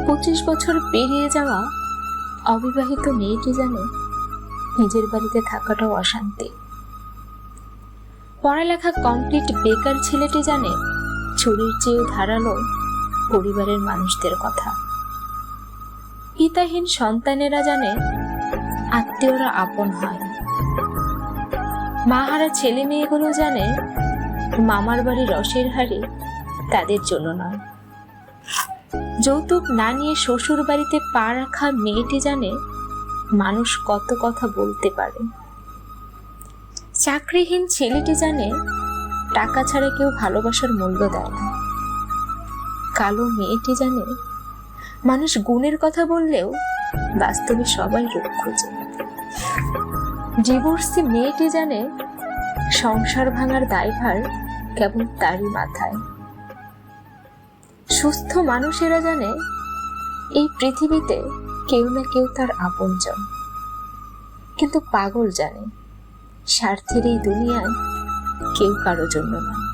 25 বছর পেরিয়ে যাওয়া অবিবাহিত মেয়েটি জানে নিজের বাড়িতে থাকাটাও অশান্তি। পড়ালেখা কমপ্লিট বেকার ছেলেটি জানে ছুরির চেয়েও ধারালো পরিবারের মানুষদের কথা। পিতাহীন সন্তানেরা জানে আত্মীয়রা আপন হয়। মাহারা ছেলে মেয়েগুলো জানে মামার বাড়ি রসের হাড়ি তাদের জন্য নয়। যৌতুক না নিয়ে শ্বশুর বাড়িতে পা রাখা মেয়েটি জানে মানুষ কত কথা বলতে পারে। চাকরিহীন ছেলেটি জানে টাকা ছাড়া কেউ ভালোবাসার মূল্য দেয় না। কালো মেয়েটি জানে মানুষ গুণের কথা বললেও বাস্তবে সবাই রূপ খোঁজে। ডিভোর্সি মেয়েটি জানে সংসার ভাঙার দায়ভার কেবল তারই মাথায়। সুস্থ মানুষেরা জানে এই পৃথিবীতে কেউ না কেউ তার আপনজন। কিন্তু পাগল জানে স্বার্থের এই দুনিয়ায় কেউ কারো জন্য নয়।